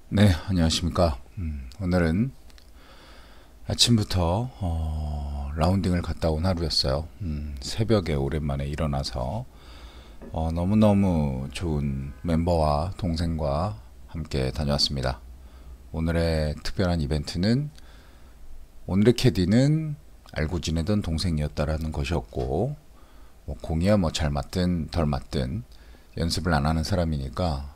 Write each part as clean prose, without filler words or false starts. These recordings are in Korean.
네, 안녕하십니까. 오늘은 아침부터 라운딩을 갔다 온 하루였어요. 새벽에 오랜만에 일어나서 너무너무 좋은 멤버와 동생과 함께 다녀왔습니다. 오늘의 특별한 이벤트는 오늘의 캐디는 알고 지내던 동생이었다라는 것이었고, 공이야 뭐 잘 맞든 덜 맞든 연습을 안 하는 사람이니까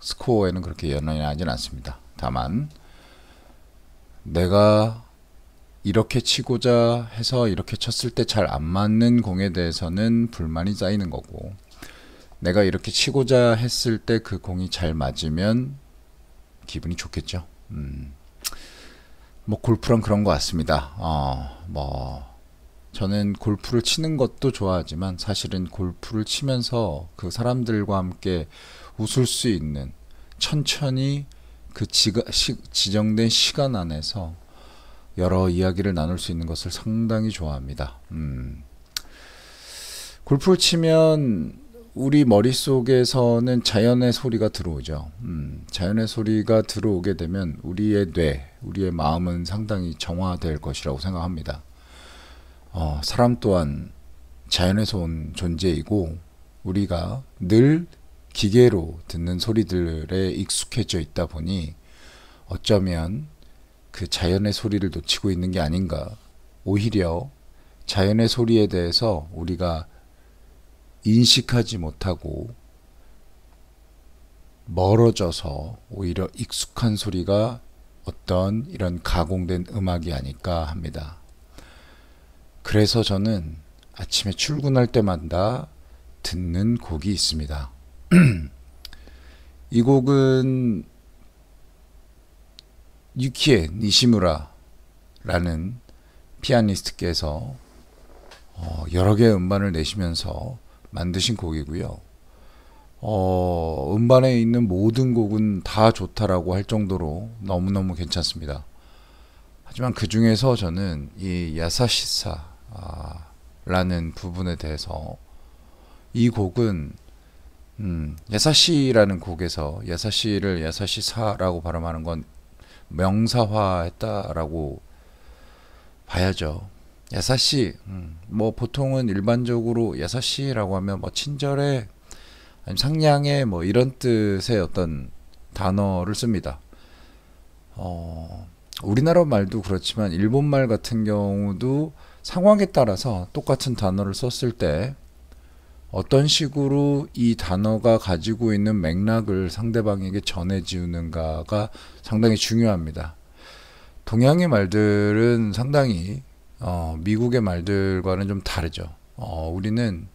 스코어에는 그렇게 연연히 하진 않습니다. 다만 내가 이렇게 치고자 해서 이렇게 쳤을 때 잘 안 맞는 공에 대해서는 불만이 쌓이는 거고, 내가 이렇게 치고자 했을 때 그 공이 잘 맞으면 기분이 좋겠죠. 골프랑 그런 것 같습니다. 저는 골프를 치는 것도 좋아하지만 사실은 골프를 치면서 그 사람들과 함께 웃을 수 있는, 천천히 지정된 시간 안에서 여러 이야기를 나눌 수 있는 것을 상당히 좋아합니다. 골프를 치면 우리 머릿속에서는 자연의 소리가 들어오죠. 자연의 소리가 들어오게 되면 우리의 우리의 마음은 상당히 정화될 것이라고 생각합니다. 사람 또한 자연에서 온 존재이고, 우리가 늘 기계로 듣는 소리들에 익숙해져 있다 보니 어쩌면 그 자연의 소리를 놓치고 있는 게 아닌가. 오히려 자연의 소리에 대해서 우리가 인식하지 못하고 멀어져서 오히려 익숙한 소리가 어떤 이런 가공된 음악이 아닐까 합니다. 그래서 저는 아침에 출근할 때마다 듣는 곡이 있습니다. 이 곡은 유키에 니시무라라는 피아니스트께서 여러 개의 음반을 내시면서 만드신 곡이고요. 음반에 있는 모든 곡은 다 좋다라고 할 정도로 너무너무 괜찮습니다. 하지만 그 중에서 저는 이 야사시사라는 부분에 대해서, 이 곡은 야사시라는 곡에서 야사시를 야사시사라고 발음하는 건 명사화했다라고 봐야죠. 야사시, 보통은 일반적으로 야사시라고 하면 친절해, 아니면 상냥해, 이런 뜻의 어떤 단어를 씁니다. 우리나라 말도 그렇지만 일본 말 같은 경우도 상황에 따라서 똑같은 단어를 썼을 때 어떤 식으로 이 단어가 가지고 있는 맥락을 상대방에게 전해지는가가 상당히 중요합니다. 동양의 말들은 상당히 미국의 말들과는 좀 다르죠. 우리는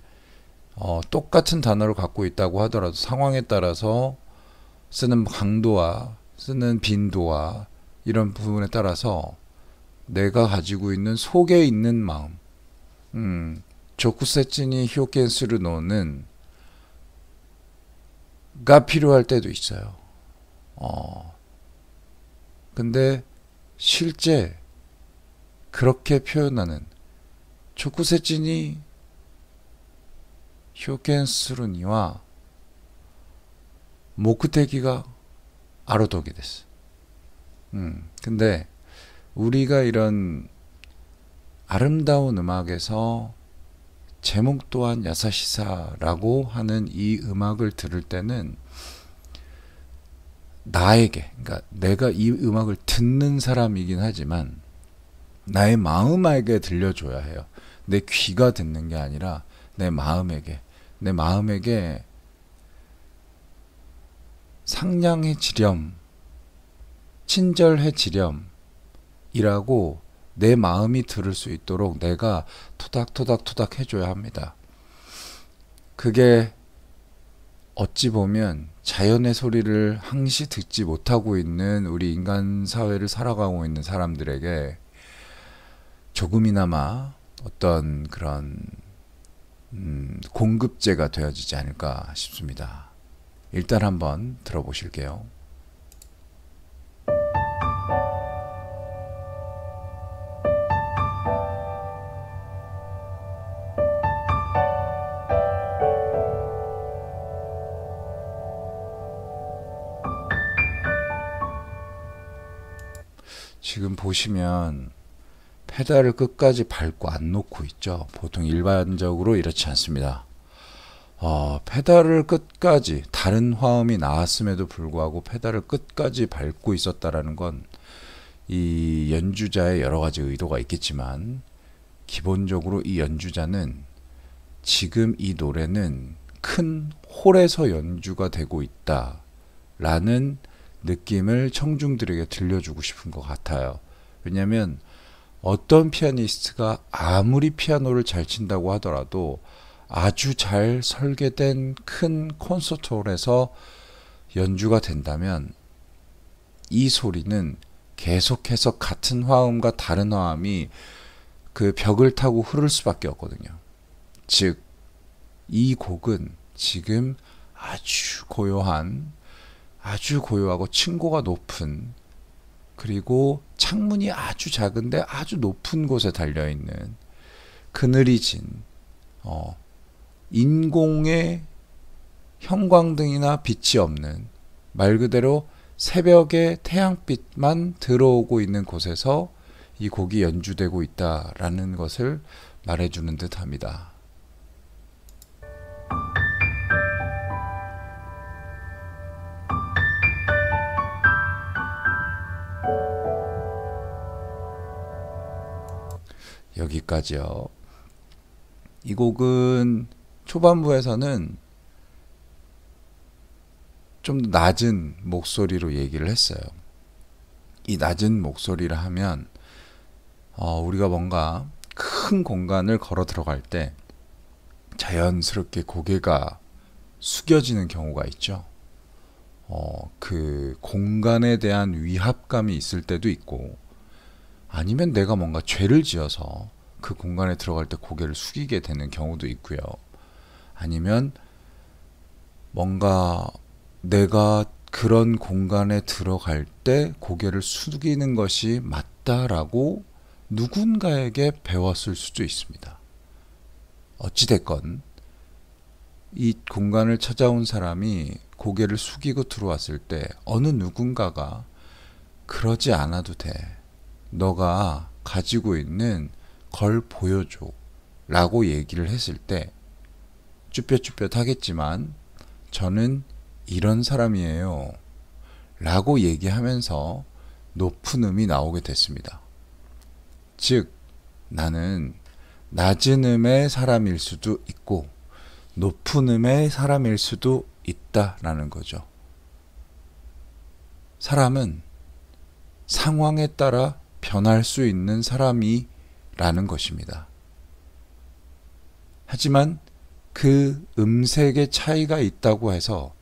똑같은 단어를 갖고 있다고 하더라도 상황에 따라서 쓰는 강도와 쓰는 빈도와 이런 부분에 따라서 내가 가지고 있는 속에 있는 마음, 조쿠세치니 히오켄스르노는 가 필요할 때도 있어요. 근데 실제 그렇게 표현하는 조쿠세치니 히오켄스르니와 목테기가 아르도게 됐어. 근데 우리가 이런 아름다운 음악에서 제목 또한 야사시사라고 하는 이 음악을 들을 때는 나에게, 그러니까 내가 이 음악을 듣는 사람이긴 하지만 나의 마음에게 들려줘야 해요. 내 귀가 듣는 게 아니라 내 마음에게 상냥해지렴, 친절해지렴이라고 내 마음이 들을 수 있도록 내가 토닥토닥토닥 해줘야 합니다. 그게 어찌 보면 자연의 소리를 항시 듣지 못하고 있는 우리 인간 사회를 살아가고 있는 사람들에게 조금이나마 어떤 그런 공급제가 되어지지 않을까 싶습니다. 일단 한번 들어보실게요. 지금 보시면 페달을 끝까지 밟고 안 놓고 있죠. 보통 일반적으로 이렇지 않습니다. 페달을 끝까지, 다른 화음이 나왔음에도 불구하고 페달을 끝까지 밟고 있었다라는 건 이 연주자의 여러 가지 의도가 있겠지만, 기본적으로 이 연주자는 지금 이 노래는 큰 홀에서 연주가 되고 있다 라는 느낌을 청중들에게 들려주고 싶은 것 같아요. 왜냐하면 어떤 피아니스트가 아무리 피아노를 잘 친다고 하더라도 아주 잘 설계된 큰 콘서트홀에서 연주가 된다면 이 소리는 계속해서 같은 화음과 다른 화음이 그 벽을 타고 흐를 수밖에 없거든요. 즉, 이 곡은 지금 아주 고요하고 층고가 높은, 그리고 창문이 아주 작은데 아주 높은 곳에 달려있는 그늘이 진 인공의 형광등이나 빛이 없는, 말 그대로 새벽에 태양빛만 들어오고 있는 곳에서 이 곡이 연주되고 있다라는 것을 말해주는 듯 합니다. 여기까지요. 이 곡은 초반부에서는 좀 낮은 목소리로 얘기를 했어요. 이 낮은 목소리를 하면 우리가 뭔가 큰 공간을 걸어 들어갈 때 자연스럽게 고개가 숙여지는 경우가 있죠. 그 공간에 대한 위압감이 있을 때도 있고, 아니면 내가 뭔가 죄를 지어서 그 공간에 들어갈 때 고개를 숙이게 되는 경우도 있고요. 아니면 뭔가 내가 그런 공간에 들어갈 때 고개를 숙이는 것이 맞다라고 누군가에게 배웠을 수도 있습니다. 어찌됐건 이 공간을 찾아온 사람이 고개를 숙이고 들어왔을 때 어느 누군가가 그러지 않아도 돼, 너가 가지고 있는 걸 보여줘 라고 얘기를 했을 때 쭈뼛쭈뼛 하겠지만, 저는 이런 사람이에요 라고 얘기하면서 높은 음이 나오게 됐습니다. 즉, 나는 낮은 음의 사람일 수도 있고 높은 음의 사람일 수도 있다라는 거죠. 사람은 상황에 따라 변할 수 있는 사람이라는 것입니다. 하지만 그 음색의 차이가 있다고 해서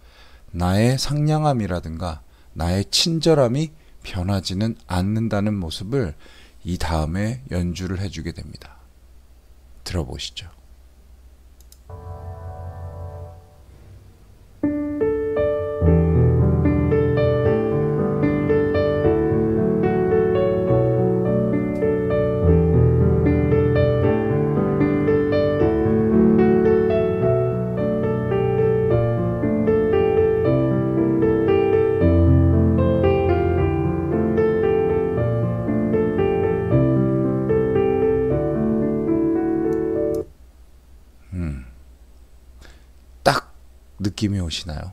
나의 상냥함이라든가 나의 친절함이 변하지는 않는다는 모습을 이 다음에 연주를 해주게 됩니다. 들어보시죠. 딱 느낌이 오시나요?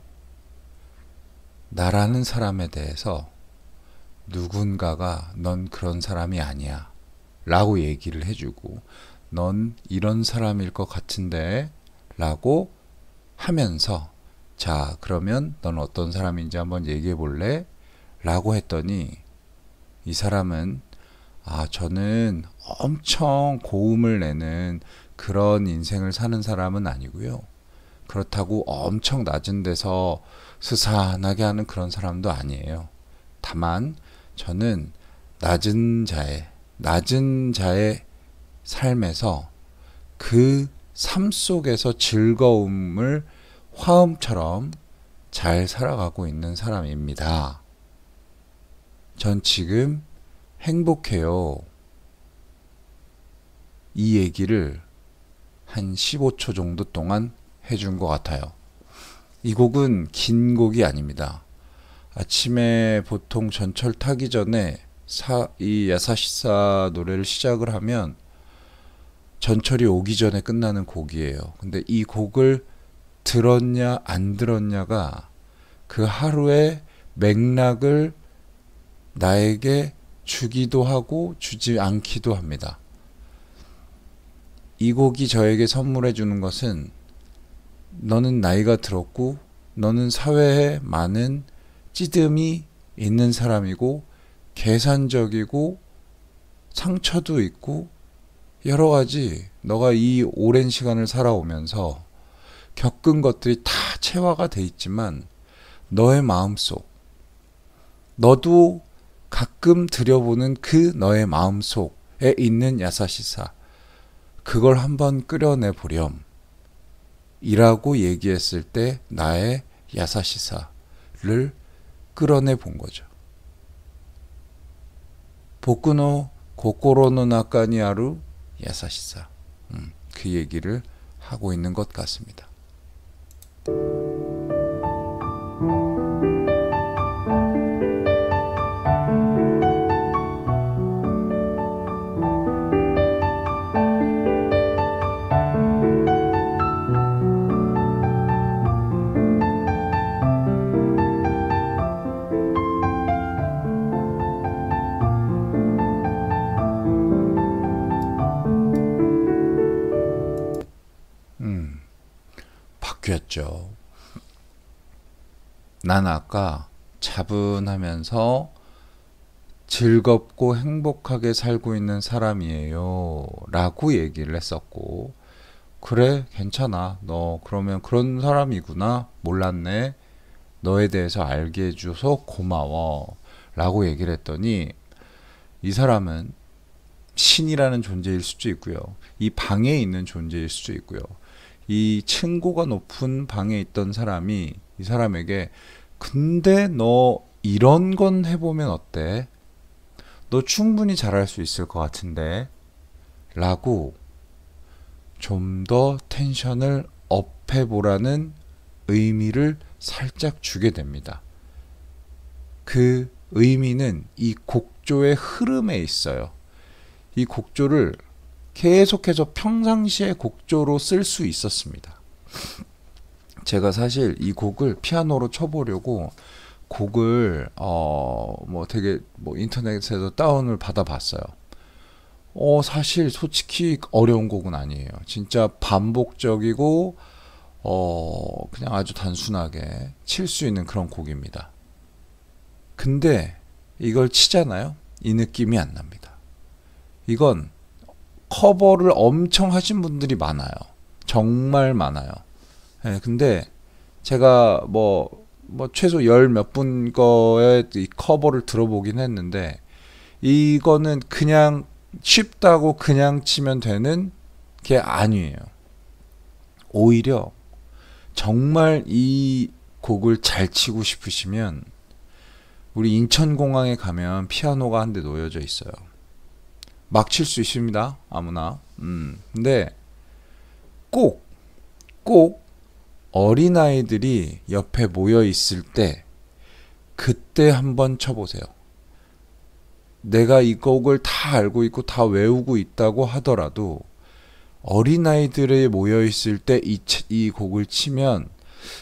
나라는 사람에 대해서 누군가가 넌 그런 사람이 아니야 라고 얘기를 해주고, 넌 이런 사람일 것 같은데 라고 하면서, 자, 그러면 넌 어떤 사람인지 한번 얘기해 볼래? 라고 했더니 이 사람은 저는 엄청 고음을 내는 그런 인생을 사는 사람은 아니고요, 그렇다고 엄청 낮은 데서 스산하게 하는 그런 사람도 아니에요. 다만 저는 낮은 자의 삶에서 그 삶 속에서 즐거움을 화음처럼 잘 살아가고 있는 사람입니다. 전 지금 행복해요. 이 얘기를 한 15초 정도 동안 해준 것 같아요. 이 곡은 긴 곡이 아닙니다. 아침에 보통 전철 타기 전에 이 야사시사 노래를 시작을 하면 전철이 오기 전에 끝나는 곡이에요. 근데 이 곡을 들었냐 안 들었냐가 그 하루의 맥락을 나에게 주기도 하고 주지 않기도 합니다. 이 곡이 저에게 선물해 주는 것은 너는 나이가 들었고 너는 사회에 많은 찌듦이 있는 사람이고 계산적이고 상처도 있고 여러 가지 너가 이 오랜 시간을 살아오면서 겪은 것들이 다 체화가 돼 있지만 너의 마음속, 너도 가끔 들여보는 그 너의 마음속에 있는 야사시사, 그걸 한번 끌어내 보렴 이라고 얘기했을 때 나의 야사시사를 끌어내 본 거죠. 보쿠노 고코로노 나카니 아루 야사시사, 그 얘기를 하고 있는 것 같습니다. 바뀌었죠. 난 아까 차분하면서 즐겁고 행복하게 살고 있는 사람이에요 라고 얘기를 했었고, 그래 괜찮아, 너 그러면 그런 사람이구나, 몰랐네, 너에 대해서 알게 해줘서 고마워 라고 얘기를 했더니, 이 사람은 신이라는 존재일 수도 있고요, 이 방에 있는 존재일 수도 있고요, 이 층고가 높은 방에 있던 사람이 이 사람에게 근데 너 이런 건 해보면 어때? 너 충분히 잘할 수 있을 것 같은데 라고 좀 더 텐션을 업해보라는 의미를 살짝 주게 됩니다. 그 의미는 이 곡조의 흐름에 있어요. 이 곡조를 계속해서 평상시의 곡조로 쓸 수 있었습니다. 제가 사실 이 곡을 피아노로 쳐보려고 곡을 되게 인터넷에서 다운을 받아봤어요. 사실 솔직히 어려운 곡은 아니에요. 진짜 반복적이고 그냥 아주 단순하게 칠 수 있는 그런 곡입니다. 근데 이걸 치잖아요. 이 느낌이 안 납니다. 이건 커버를 엄청 하신 분들이 많아요. 정말 많아요. 네, 근데 제가 최소 열 몇 분 거의 이 커버를 들어보긴 했는데, 이거는 그냥 쉽다고 그냥 치면 되는 게 아니에요. 오히려 정말 이 곡을 잘 치고 싶으시면 우리 인천공항에 가면 피아노가 한 대 놓여져 있어요. 막 칠 수 있습니다. 아무나. 근데 꼭 어린아이들이 옆에 모여 있을 때 그때 한번 쳐보세요. 내가 이 곡을 다 알고 있고 다 외우고 있다고 하더라도 어린아이들이 모여 있을 때 이 곡을 치면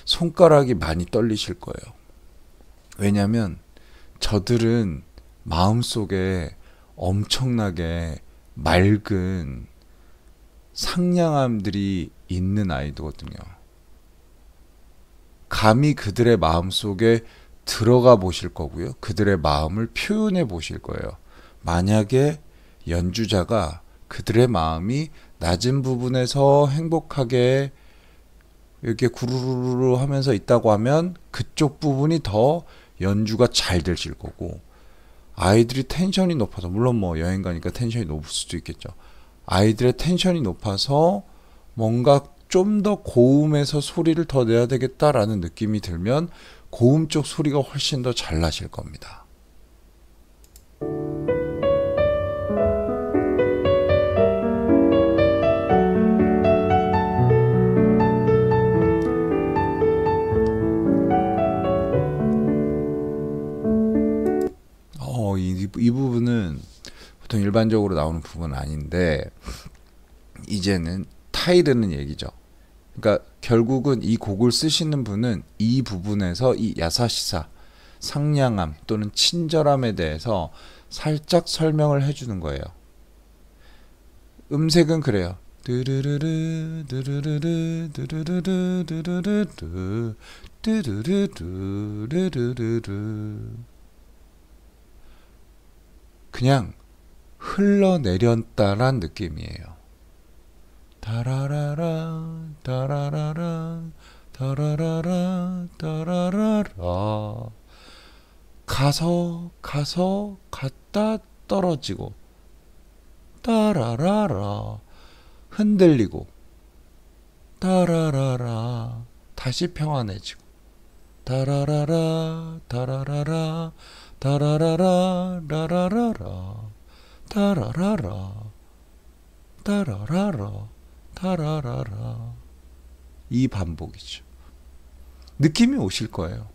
손가락이 많이 떨리실 거예요. 왜냐면 저들은 마음속에 엄청나게 맑은 상냥함들이 있는 아이들거든요. 감히 그들의 마음속에 들어가 보실 거고요. 그들의 마음을 표현해 보실 거예요. 만약에 연주자가 그들의 마음이 낮은 부분에서 행복하게 이렇게 구루루루 하면서 있다고 하면 그쪽 부분이 더 연주가 잘 되실 거고, 아이들이 텐션이 높아서, 물론 여행 가니까 텐션이 높을 수도 있겠죠. 아이들의 텐션이 높아서 뭔가 좀 더 고음에서 소리를 더 내야 되겠다라는 느낌이 들면 고음 쪽 소리가 훨씬 더 잘 나실 겁니다. 이 부분은 보통 일반적으로 나오는 부분은 아닌데 이제는 타이르는 얘기죠. 그러니까 결국은 이 곡을 쓰시는 분은 이 부분에서 이 야사시사, 상냥함 또는 친절함에 대해서 살짝 설명을 해주는 거예요. 음색은 그래요. 드르르르 드르르르 드르르르 드르르르 드르르르 그냥 흘러내렸다란 느낌이에요. 다라라라 다라라라 다라라라 다라라라 가서 갔다 떨어지고 따라라라 흔들리고 따라라라 다시 평안해지고 다라라라 다라라라 다라라라 라라라라 따라라라 따라라라 따라라라 이 반복이죠. 느낌이 오실 거예요.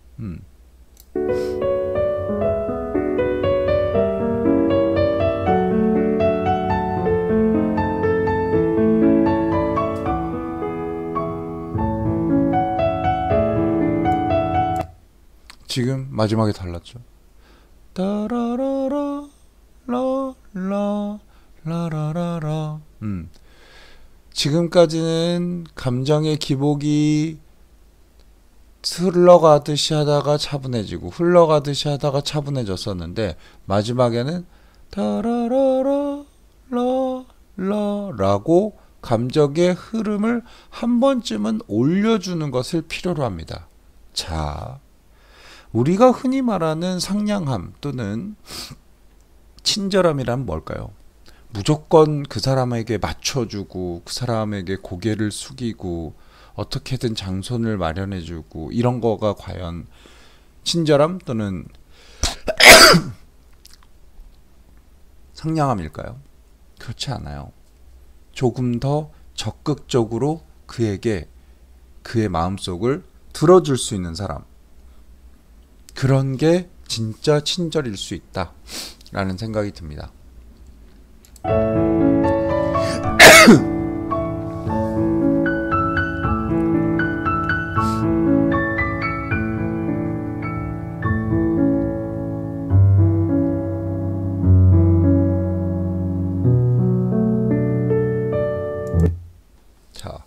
지금 마지막에 달랐죠. 따라라라 라라 라라라라. 지금까지는 감정의 기복이 흘러가듯이 하다가 차분해지고 흘러가듯이 하다가 차분해졌었는데 마지막에는 따라라라 라라라고 감정의 흐름을 한 번쯤은 올려주는 것을 필요로 합니다. 자, 우리가 흔히 말하는 상냥함 또는 친절함이란 뭘까요? 무조건 그 사람에게 맞춰주고 그 사람에게 고개를 숙이고 어떻게든 장손을 마련해주고 이런 거가 과연 친절함 또는 상냥함일까요? 그렇지 않아요. 조금 더 적극적으로 그에게 그의 마음속을 들어줄 수 있는 사람, 그런 게 진짜 친절일 수 있다 라는 생각이 듭니다. 자,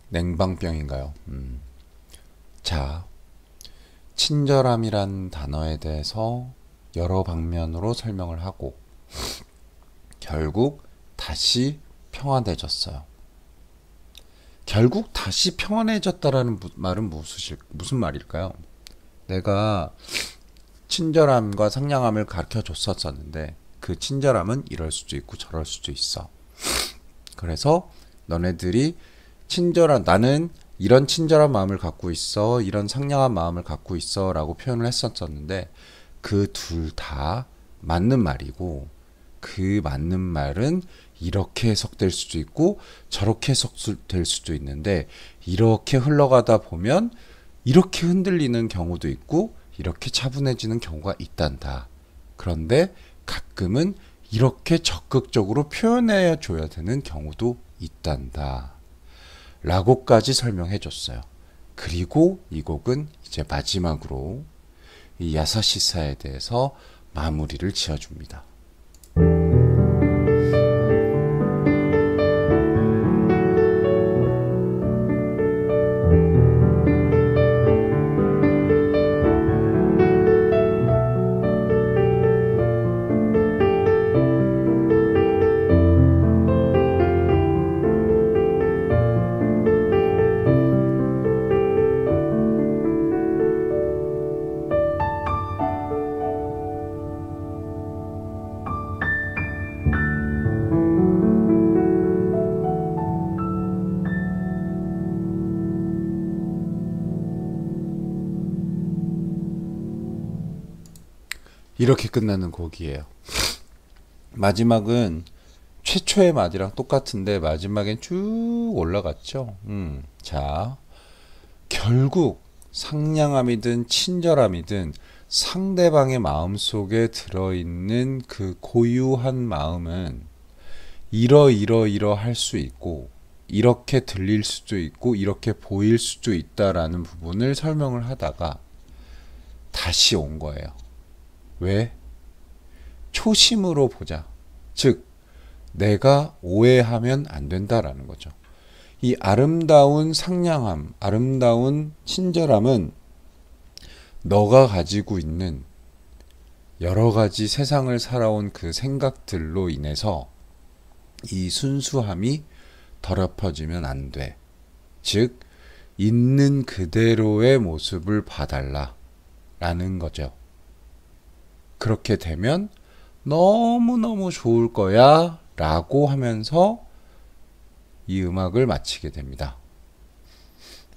냉방병인가요? 자, 친절함이란 단어에 대해서 여러 방면으로 설명을 하고 결국 다시 평안해졌어요. 결국 다시 평안해졌다라는 말은 무슨 말일까요? 내가 친절함과 상냥함을 가르쳐 줬었는데 그 친절함은 이럴 수도 있고 저럴 수도 있어. 그래서 너네들이 나는 이런 친절한 마음을 갖고 있어, 이런 상냥한 마음을 갖고 있어 라고 표현을 했었는데 그 둘 다 맞는 말이고 그 맞는 말은 이렇게 해석될 수도 있고 저렇게 해석될 수도 있는데 이렇게 흘러가다 보면 이렇게 흔들리는 경우도 있고 이렇게 차분해지는 경우가 있단다. 그런데 가끔은 이렇게 적극적으로 표현해 줘야 되는 경우도 있단다 라고까지 설명해 줬어요. 그리고 이 곡은 이제 마지막으로 이 야사시사에 대해서 마무리를 지어줍니다. 이렇게 끝나는 곡이에요. 마지막은 최초의 마디랑 똑같은데 마지막엔 쭉 올라갔죠. 자, 결국 상냥함이든 친절함이든 상대방의 마음속에 들어있는 그 고유한 마음은 이러 할 수 있고 이렇게 들릴 수도 있고 이렇게 보일 수도 있다라는 부분을 설명을 하다가 다시 온 거예요. 왜? 초심으로 보자. 즉 내가 오해하면 안 된다라는 거죠. 이 아름다운 상냥함, 아름다운 친절함은 너가 가지고 있는 여러 가지 세상을 살아온 그 생각들로 인해서 이 순수함이 더럽혀지면 안 돼. 즉, 있는 그대로의 모습을 봐달라 라는 거죠. 그렇게 되면 너무너무 좋을 거야 라고 하면서 이 음악을 마치게 됩니다.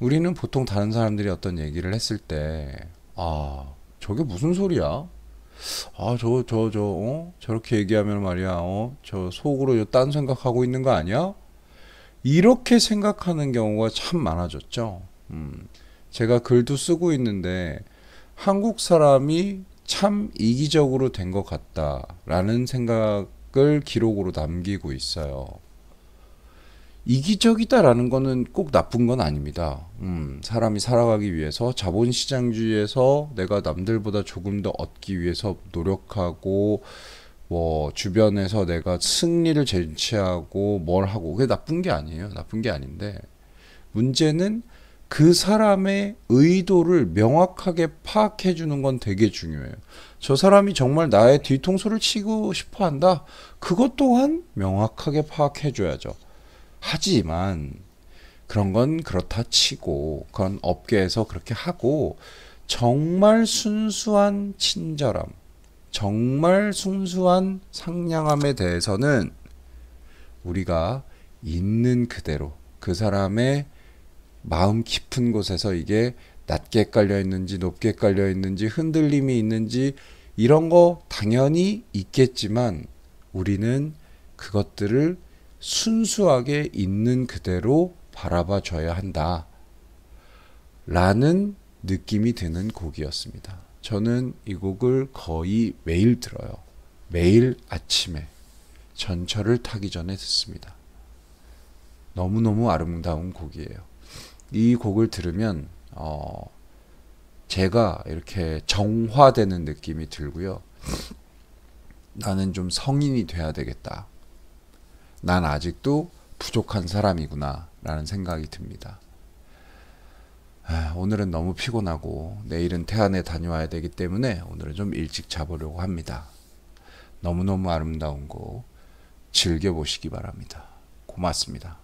우리는 보통 다른 사람들이 어떤 얘기를 했을 때, 저게 무슨 소리야? 저렇게 얘기하면 말이야, 저 속으로 딴 생각하고 있는 거 아니야? 이렇게 생각하는 경우가 참 많아졌죠. 제가 글도 쓰고 있는데, 한국 사람이 참 이기적으로 된 것 같다라는 생각을 기록으로 남기고 있어요. 이기적이다라는 거는 꼭 나쁜 건 아닙니다. 사람이 살아가기 위해서 자본시장주의에서 내가 남들보다 조금 더 얻기 위해서 노력하고 주변에서 내가 승리를 쟁취하고 뭘 하고 그게 나쁜 게 아니에요. 나쁜 게 아닌데 문제는 그 사람의 의도를 명확하게 파악해 주는 건 되게 중요해요. 저 사람이 정말 나의 뒤통수를 치고 싶어 한다. 그것 또한 명확하게 파악해 줘야죠. 하지만 그런 건 그렇다 치고 그건 업계에서 그렇게 하고 정말 순수한 친절함, 정말 순수한 상냥함에 대해서는 우리가 있는 그대로 그 사람의 마음 깊은 곳에서 이게 낮게 깔려 있는지 높게 깔려 있는지 흔들림이 있는지 이런 거 당연히 있겠지만 우리는 그것들을 순수하게 있는 그대로 바라봐 줘야 한다 라는 느낌이 드는 곡이었습니다. 저는 이 곡을 거의 매일 들어요. 매일 아침에 전철을 타기 전에 듣습니다. 너무너무 아름다운 곡이에요. 이 곡을 들으면 제가 이렇게 정화되는 느낌이 들고요. 나는 좀 성인이 돼야 되겠다. 난 아직도 부족한 사람이구나 라는 생각이 듭니다. 오늘은 너무 피곤하고 내일은 태안에 다녀와야 되기 때문에 오늘은 좀 일찍 자보려고 합니다. 너무너무 아름다운 곡 즐겨보시기 바랍니다. 고맙습니다.